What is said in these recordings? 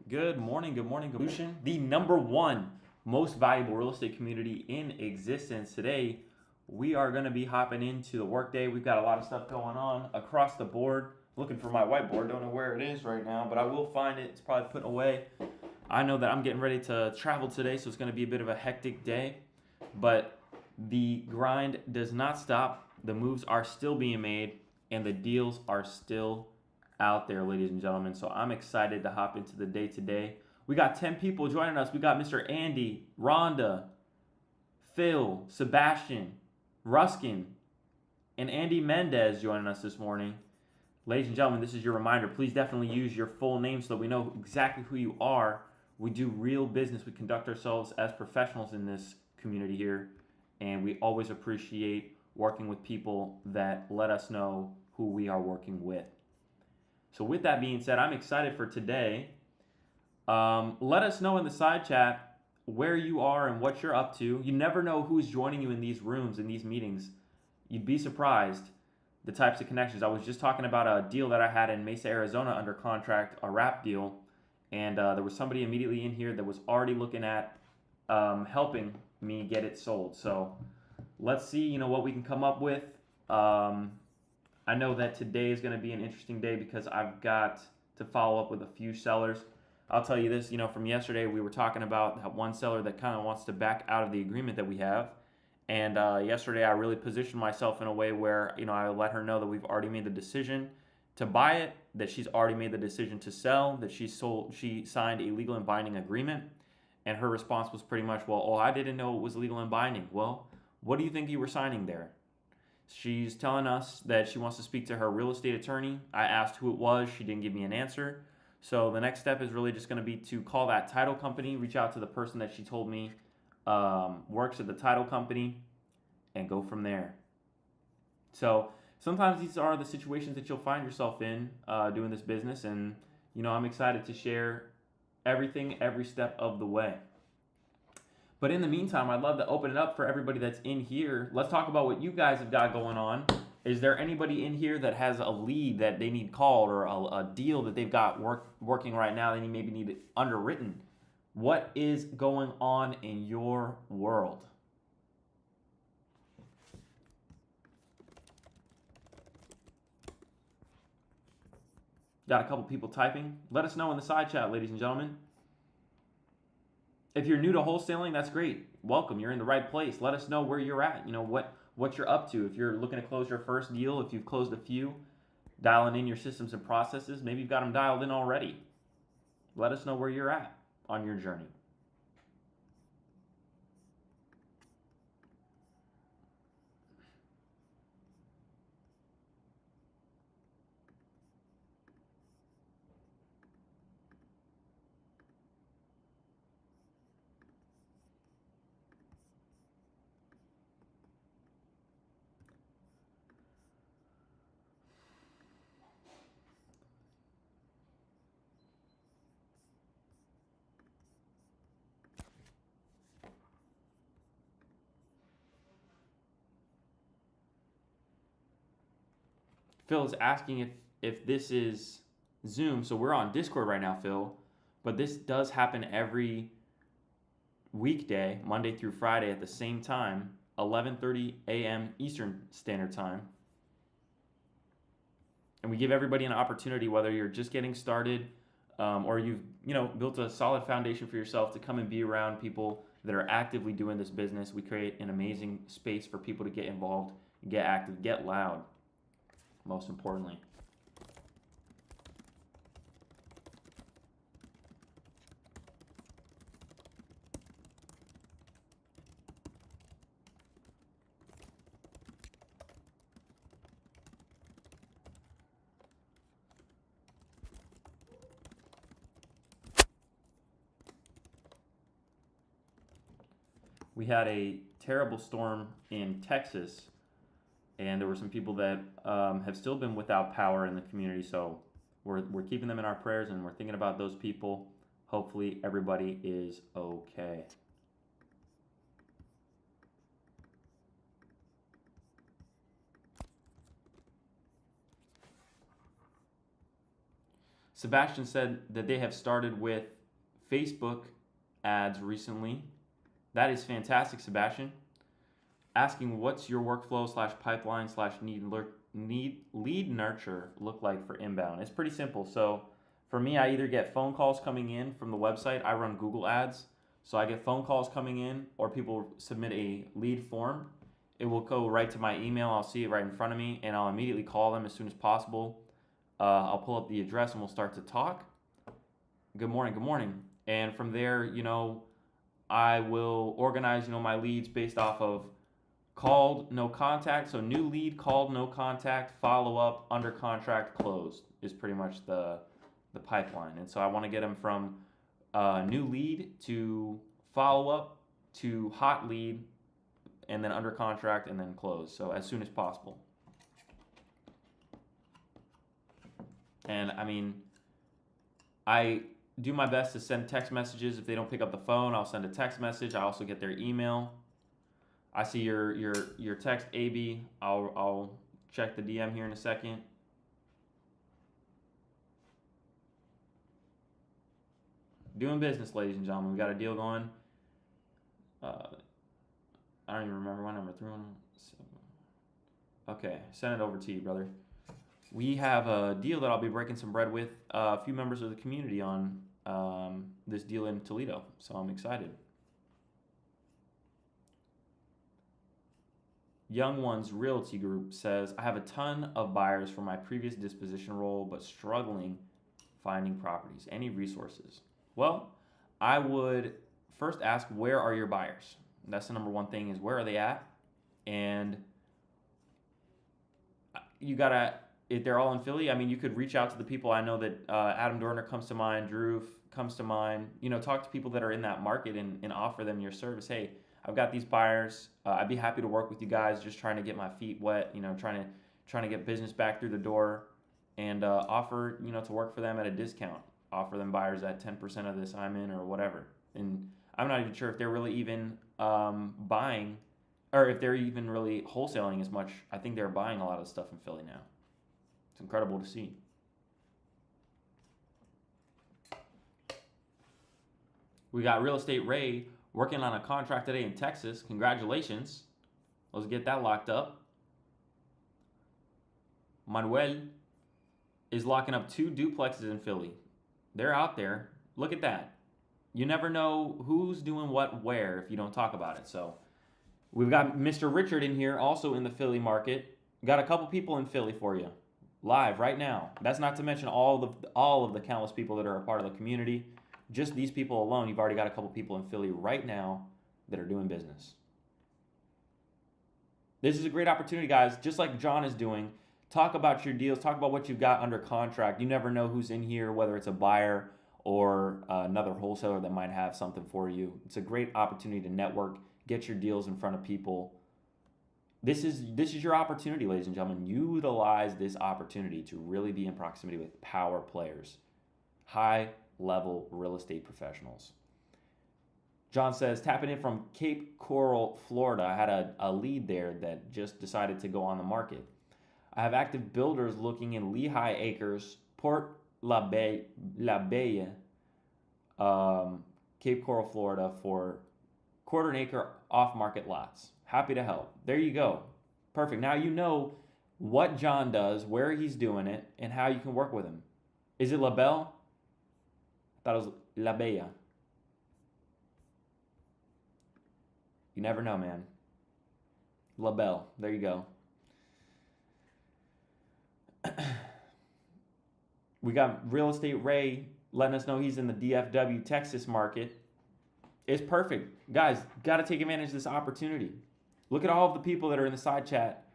Good morning, good morning, good Revolution, the number one most valuable real estate community in existence. Today, we are going to be hopping into the workday. We've got a lot of stuff going on across the board. Looking for my whiteboard, don't know where it is right now, but I will find it. It's probably put away. I know that I'm getting ready to travel today, so it's going to be a bit of a hectic day, but the grind does not stop. The moves are still being made, and the deals are still out there, ladies and gentlemen. So I'm excited to hop into the day today. We got 10 people joining us. We got Mr. Andy, Rhonda, Phil, Sebastian, Ruskin, and Andy Mendez joining us this morning. Ladies and gentlemen, this is your reminder. Please definitely use your full name so that we know exactly who you are. We do real business. We conduct ourselves as professionals in this community here, and we always appreciate working with people that let us know who we are working with. So with that being said, I'm excited for today. Let us know in the side chat where you are and what you're up to. You never know who's joining you in these rooms, in these meetings. You'd be surprised the types of connections. I was just talking about a deal that I had in Mesa, Arizona under contract, a wrap deal. And there was somebody immediately in here that was already looking at helping me get it sold. So let's see, what we can come up with. I know that today is going to be an interesting day because I've got to follow up with a few sellers. I'll tell you this, from yesterday, we were talking about that one seller that kind of wants to back out of the agreement that we have. And yesterday, I really positioned myself in a way where, I let her know that we've already made the decision to buy it, that she's already made the decision to sell, that she signed a legal and binding agreement. And her response was pretty much, well, I didn't know it was legal and binding. Well, what do you think you were signing there? She's telling us that she wants to speak to her real estate attorney. I asked who it was. She didn't give me an answer. So the next step is really just going to be to call that title company, reach out to the person that she told me works at the title company, and go from there. So sometimes these are the situations that you'll find yourself in doing this business. And, I'm excited to share everything every step of the way. But in the meantime, I'd love to open it up for everybody that's in here. Let's talk about what you guys have got going on. Is there anybody in here that has a lead that they need called or a deal that they've got working right now they maybe need it underwritten? What is going on in your world? Got a couple people typing. Let us know in the side chat, ladies and gentlemen. If you're new to wholesaling, that's great. Welcome. You're in the right place. Let us know where you're at. What you're up to. If you're looking to close your first deal, if you've closed a few, dialing in your systems and processes, maybe you've got them dialed in already. Let us know where you're at on your journey. Phil is asking if this is Zoom. So we're on Discord right now, Phil. But this does happen every weekday, Monday through Friday at the same time, 11:30 a.m. Eastern Standard Time. And we give everybody an opportunity, whether you're just getting started or you've built a solid foundation for yourself, to come and be around people that are actively doing this business. We create an amazing space for people to get involved, get active, get loud, most importantly. We had a terrible storm in Texas, and there were some people that have still been without power in the community. So we're keeping them in our prayers, and we're thinking about those people. Hopefully everybody is okay. Sebastian said that they have started with Facebook ads recently. That is fantastic, Sebastian. Asking what's your workflow / pipeline / need lead nurture look like for inbound? It's pretty simple. So for me, I either get phone calls coming in from the website. I run Google ads. So I get phone calls coming in, or people submit a lead form. It will go right to my email. I'll see it right in front of me, and I'll immediately call them as soon as possible. I'll pull up the address and we'll start to talk. Good morning, good morning. And from there, I will organize, my leads based off of called, no contact. So new lead, called, no contact, follow up, under contract, closed is pretty much the pipeline. And so I want to get them from new lead to follow up to hot lead, and then under contract, and then close. So as soon as possible. And I do my best to send text messages. If they don't pick up the phone, I'll send a text message. I also get their email. I see your text, AB. I'll check the DM here in a second. Doing business, ladies and gentlemen. We got a deal going. I don't even remember my number. 317. Okay, send it over to you, brother. We have a deal that I'll be breaking some bread with a few members of the community on this deal in Toledo, so I'm excited. Young Ones Realty Group says, I have a ton of buyers for my previous disposition role, but struggling finding properties. Any resources? Well, I would first ask, where are your buyers? That's the number one thing, is where are they at? And you gotta, if they're all in Philly, you could reach out to the people. I know that Adam Dorner comes to mind, Drew comes to mind. Talk to people that are in that market and offer them your service. Hey, I've got these buyers. I'd be happy to work with you guys. Just trying to get my feet wet. Trying to get business back through the door, and offer to work for them at a discount. Offer them buyers at 10% of this I'm in, or whatever. And I'm not even sure if they're really even buying, or if they're even really wholesaling as much. I think they're buying a lot of stuff in Philly now. It's incredible to see. We got Real Estate REI working on a contract today in Texas. Congratulations. Let's get that locked up. Manuel is locking up 2 duplexes in Philly. They're out there. Look at that. You never know who's doing what where if you don't talk about it. So we've got Mr. Richard in here, also in the Philly market. Got a couple people in Philly for you, live right now. That's not to mention all of the countless people that are a part of the community. Just these people alone, you've already got a couple people in Philly right now that are doing business. This is a great opportunity, guys. Just like John is doing, talk about your deals. Talk about what you've got under contract. You never know who's in here, whether it's a buyer or another wholesaler that might have something for you. It's a great opportunity to network, get your deals in front of people. This is your opportunity, ladies and gentlemen. Utilize this opportunity to really be in proximity with power players, high-level real estate professionals. John says, tapping in from Cape Coral, Florida. I had a lead there that just decided to go on the market. I have active builders looking in Lehigh Acres, Port La Bella, Cape Coral, Florida, for 1/4 acre off-market lots. Happy to help. There you go. Perfect. Now you know what John does, where he's doing it, and how you can work with him. Is it La Belle? I thought it was La Bella. You never know, man. La Belle. There you go. We got Real Estate REI letting us know he's in the DFW, Texas market. It's perfect. Guys, got to take advantage of this opportunity. Look at all of the people that are in the side chat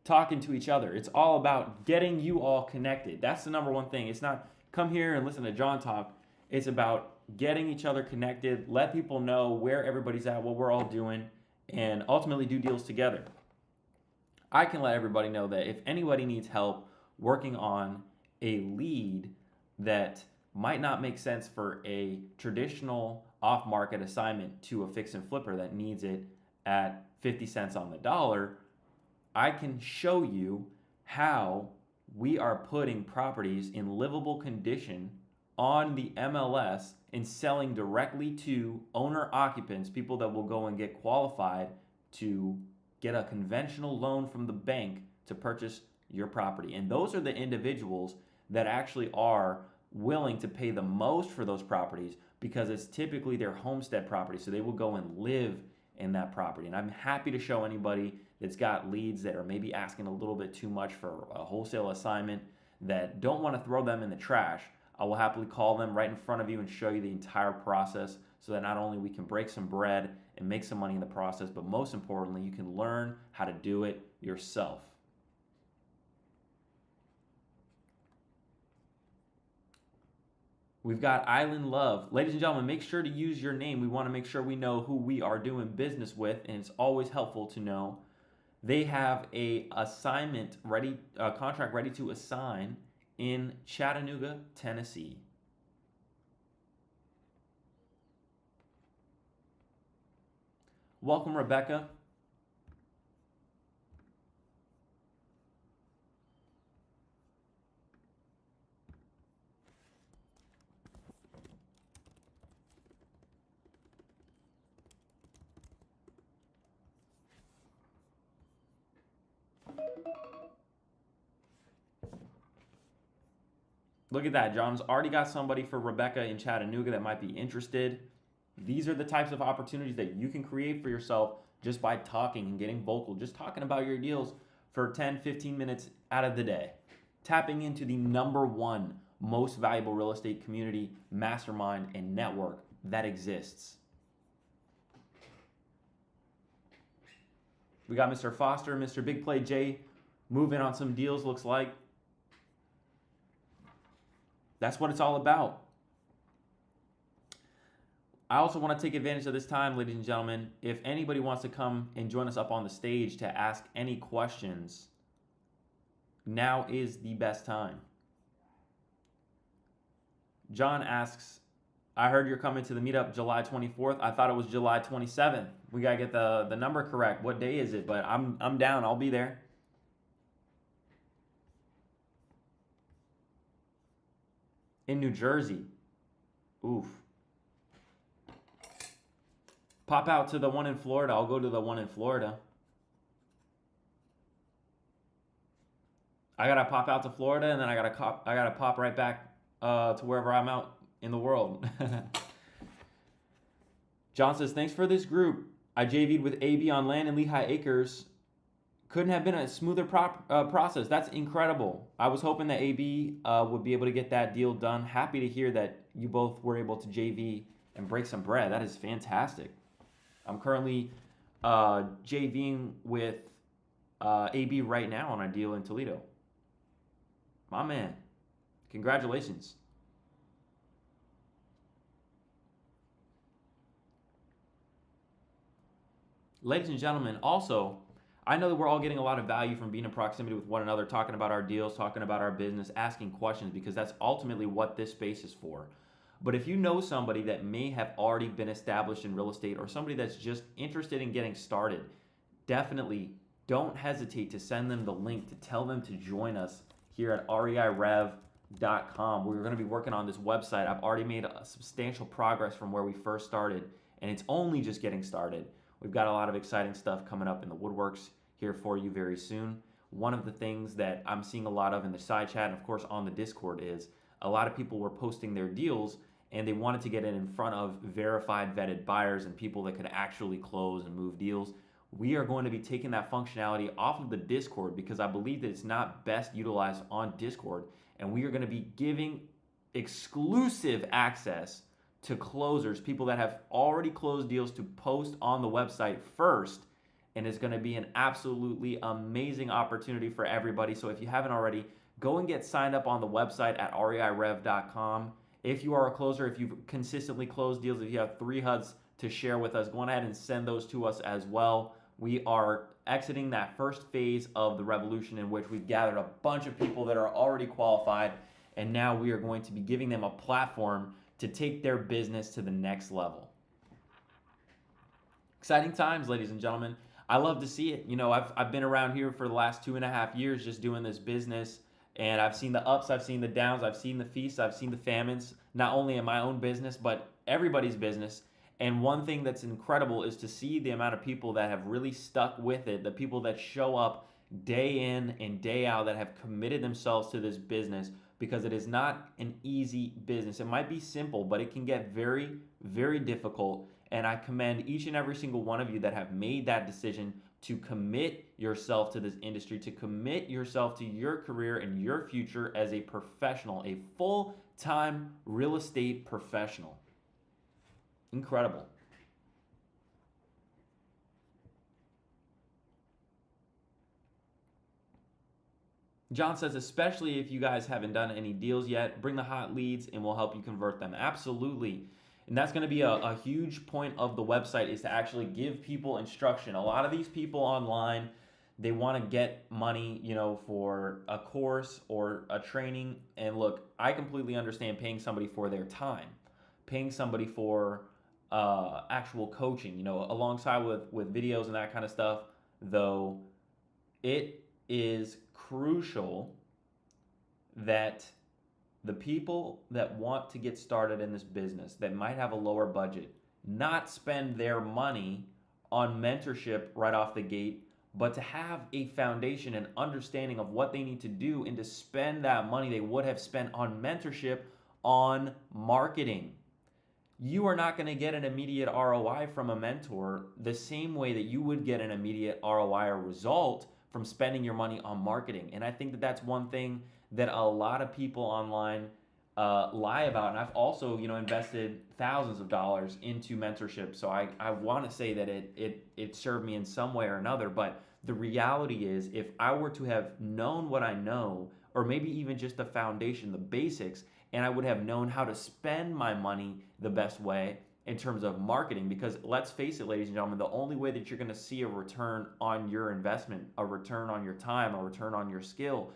talking to each other. It's all about getting you all connected. That's the number one thing. It's not come here and listen to John talk. It's about getting each other connected, let people know where everybody's at, what we're all doing, and ultimately do deals together. I can let everybody know that if anybody needs help working on a lead that might not make sense for a traditional off-market assignment to a fix and flipper that needs it at 50 cents on the dollar, I can show you how we are putting properties in livable condition on the MLS and selling directly to owner occupants, people that will go and get qualified to get a conventional loan from the bank to purchase your property. And those are the individuals that actually are willing to pay the most for those properties because it's typically their homestead property. So they will go and live in that property. And I'm happy to show anybody that's got leads that are maybe asking a little bit too much for a wholesale assignment that don't want to throw them in the trash. I will happily call them right in front of you and show you the entire process so that not only we can break some bread and make some money in the process, but most importantly, you can learn how to do it yourself. We've got Island Love. Ladies and gentlemen, make sure to use your name. We want to make sure we know who we are doing business with, and it's always helpful to know. They have a assignment ready, a contract ready to assign in Chattanooga, Tennessee. Welcome, Rebecca. Look at that. John's already got somebody for Rebecca in Chattanooga that might be interested. These are the types of opportunities that you can create for yourself just by talking and getting vocal, just talking about your deals for 10, 15 minutes out of the day. Tapping into the #1 most valuable real estate community, mastermind, and network that exists. We got Mr. Foster, Mr. Big Play J moving on some deals, looks like. That's what it's all about. I also want to take advantage of this time, ladies and gentlemen. If anybody wants to come and join us up on the stage to ask any questions, now is the best time. John asks, I heard you're coming to the meetup July 24th. I thought it was July 27th. We got to get the number correct. What day is it? But I'm down. I'll be there. In New Jersey. Oof. Pop out to the one in Florida. I'll go to the one in Florida. I gotta pop out to Florida, and then I gotta pop right back to wherever I'm out in the world. John says, thanks for this group. I JV'd with AB on land in Lehigh Acres. Couldn't have been a smoother process. That's incredible. I was hoping that AB would be able to get that deal done. Happy to hear that you both were able to JV and break some bread. That is fantastic. I'm currently JVing with AB right now on a deal in Toledo. My man, congratulations. Ladies and gentlemen, also, I know that we're all getting a lot of value from being in proximity with one another, talking about our deals, talking about our business, asking questions, because that's ultimately what this space is for. But if you know somebody that may have already been established in real estate or somebody that's just interested in getting started, definitely don't hesitate to send them the link to tell them to join us here at reirev.com. We're going to be working on this website. I've already made a substantial progress from where we first started, and it's only just getting started. We've got a lot of exciting stuff coming up in the woodworks here for you very soon. One of the things that I'm seeing a lot of in the side chat and of course on the Discord is a lot of people were posting their deals and they wanted to get it in front of verified, vetted buyers and people that could actually close and move deals. We are going to be taking that functionality off of the Discord because I believe that it's not best utilized on Discord, and we are going to be giving exclusive access to closers, people that have already closed deals, to post on the website first, and it's going to be an absolutely amazing opportunity for everybody. So if you haven't already, go and get signed up on the website at reirev.com. If you are a closer, if you've consistently closed deals, if you have 3 HUDs to share with us, go ahead and send those to us as well. We are exiting that first phase of the revolution in which we've gathered a bunch of people that are already qualified, and now we are going to be giving them a platform to take their business to the next level. Exciting times, ladies and gentlemen. I love to see it. You know, I've been around here for the last 2.5 years just doing this business, And I've seen the ups, I've seen the downs, I've seen the feasts, I've seen the famines, not only in my own business, but everybody's business. And one thing that's incredible is to see the amount of people that have really stuck with it, the people that show up day in and day out, that have committed themselves to this business, because it is not an easy business. It might be simple, but it can get very, very difficult. And I commend each and every single one of you that have made that decision to commit yourself to this industry, to commit yourself to your career and your future as a professional, a full-time real estate professional. Incredible. John says, especially if you guys haven't done any deals yet, bring the hot leads and we'll help you convert them. Absolutely. And that's going to be a huge point of the website, is to actually give people instruction. A lot of these people online, they want to get money, for a course or a training. And look, I completely understand paying somebody for their time, paying somebody for actual coaching, alongside with videos and that kind of stuff. Though it is crucial that the people that want to get started in this business, that might have a lower budget, not spend their money on mentorship right off the gate, but to have a foundation and understanding of what they need to do, and to spend that money they would have spent on mentorship on marketing. You are not going to get an immediate ROI from a mentor the same way that you would get an immediate ROI or result from spending your money on marketing. And I think that that's one thing that a lot of people online lie about. And I've also, invested thousands of dollars into mentorship. So I want to say that it served me in some way or another. But the reality is, if I were to have known what I know, or maybe even just the foundation, the basics, and I would have known how to spend my money the best way in terms of marketing, because let's face it, ladies and gentlemen, the only way that you're going to see a return on your investment, a return on your time, a return on your skill,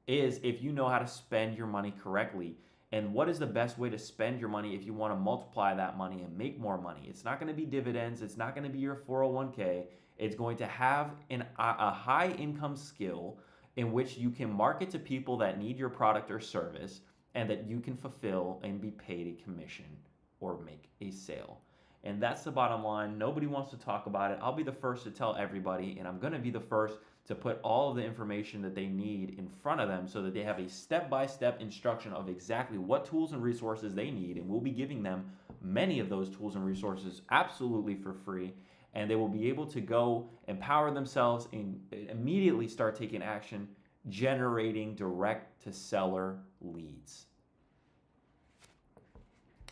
is if you know how to spend your money correctly. And what is the best way to spend your money if you want to multiply that money and make more money? It's not going to be dividends. It's not going to be your 401k. It's going to have a high income skill in which you can market to people that need your product or service, and that you can fulfill and be paid a commission or make a sale. And that's the bottom line. Nobody wants to talk about it. I'll be the first to tell everybody, and I'm going to be the first to put all of the information that they need in front of them, so that they have a step-by-step instruction of exactly what tools and resources they need. And we'll be giving them many of those tools and resources absolutely for free. And they will be able to go empower themselves and immediately start taking action, generating direct-to-seller leads.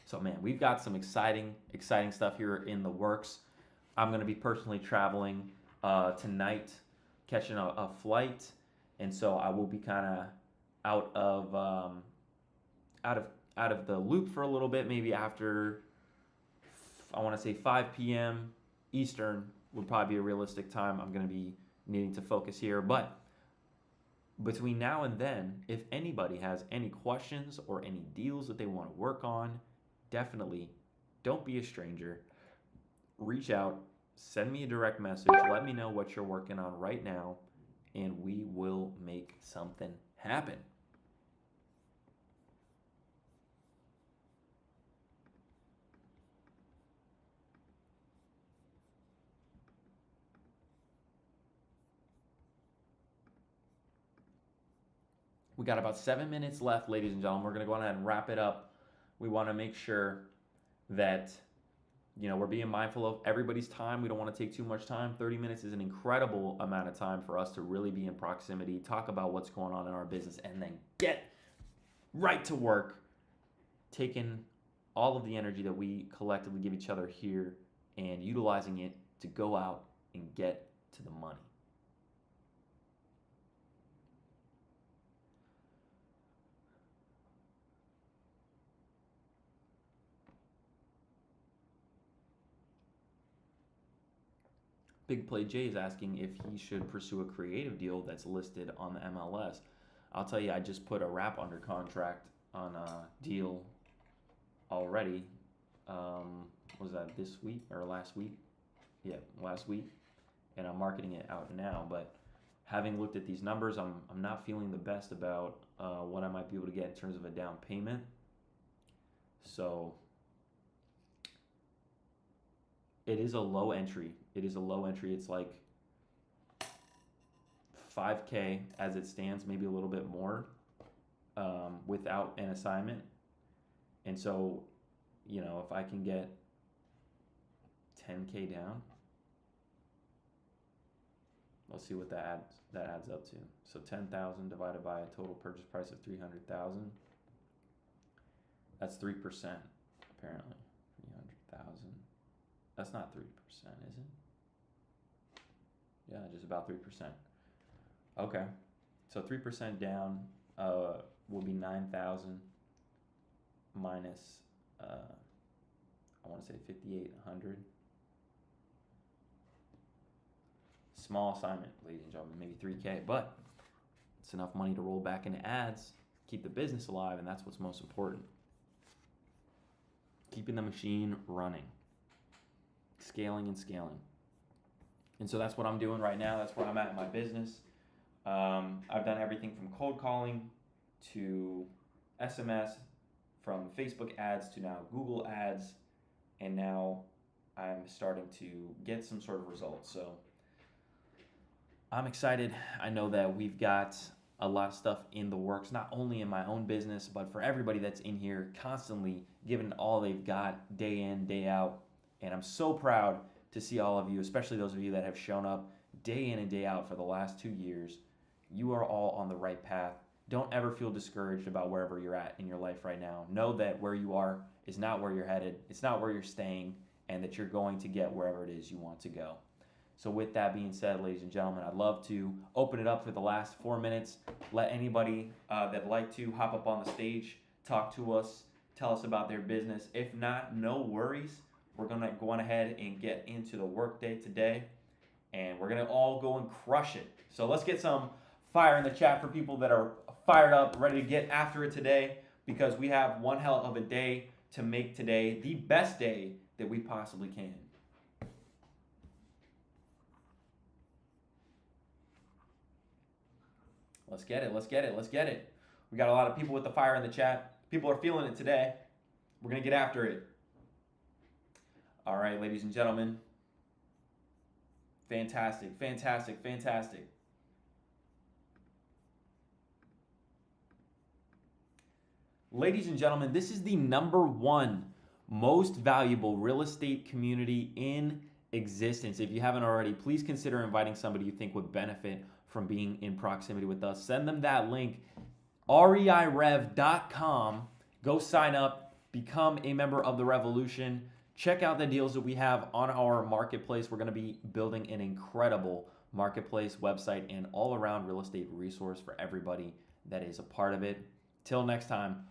So man, we've got some exciting stuff here in the works. I'm going to be personally traveling tonight, catching a flight, and so I will be kind of out of the loop for a little bit. Maybe after, I want to say 5 p.m. Eastern would probably be a realistic time. I'm going to be needing to focus here, but between now and then, if anybody has any questions or any deals that they want to work on, definitely don't be a stranger. Reach out, send me a direct message, let me know what you're working on right now, and we will make something happen. We got about 7 minutes left, ladies and gentlemen. We're going to go ahead and wrap it up. We want to make sure that we're being mindful of everybody's time. We don't want to take too much time. 30 minutes is an incredible amount of time for us to really be in proximity, talk about what's going on in our business, and then get right to work, taking all of the energy that we collectively give each other here and utilizing it to go out and get to the money. Big Play Jay is asking if he should pursue a creative deal that's listed on the MLS. I'll tell you, I just put a wrap under contract on a deal already. Was that this week or last week? Yeah, last week. And I'm marketing it out now. But having looked at these numbers, I'm not feeling the best about what I might be able to get in terms of a down payment. So it is a low entry. It's like $5K as it stands, maybe a little bit more, without an assignment. And so, if I can get 10K down, let's see what that adds up to. So 10,000 divided by a total purchase price of 300,000. That's 3%, apparently. 300,000. That's not 3%, is it? Yeah, just about 3%. Okay, so 3% down will be 9,000 minus, I want to say 5,800. Small assignment, ladies and gentlemen, maybe 3K, but it's enough money to roll back into ads, keep the business alive, and that's what's most important. Keeping the machine running, scaling and scaling. And so that's what I'm doing right now. That's where I'm at in my business. I've done everything from cold calling to SMS, from Facebook ads to now Google ads, and now I'm starting to get some sort of results. So I'm excited. I know that we've got a lot of stuff in the works, not only in my own business, but for everybody that's in here, constantly giving all they've got day in, day out. And I'm so proud to see all of you, especially those of you that have shown up day in and day out for the last 2 years. You are all on the right path. Don't ever feel discouraged about wherever you're at in your life right now. Know that where you are is not where you're headed. It's not where you're staying, and that you're going to get wherever it is you want to go. So with that being said, ladies and gentlemen, I'd love to open it up for the last 4 minutes. Let anybody that'd like to hop up on the stage, talk to us, tell us about their business. If not, no worries. We're going to go on ahead and get into the workday today, and we're going to all go and crush it. So let's get some fire in the chat for people that are fired up, ready to get after it today, because we have one hell of a day to make today the best day that we possibly can. Let's get it. Let's get it. Let's get it. We got a lot of people with the fire in the chat. People are feeling it today. We're going to get after it. All right, ladies and gentlemen. Fantastic, fantastic, fantastic. Ladies and gentlemen, this is the #1 most valuable real estate community in existence. If you haven't already, please consider inviting somebody you think would benefit from being in proximity with us. Send them that link, reirev.com. Go sign up, become a member of the revolution. Check out the deals that we have on our marketplace. We're going to be building an incredible marketplace, website, and all-around real estate resource for everybody that is a part of it. Till next time.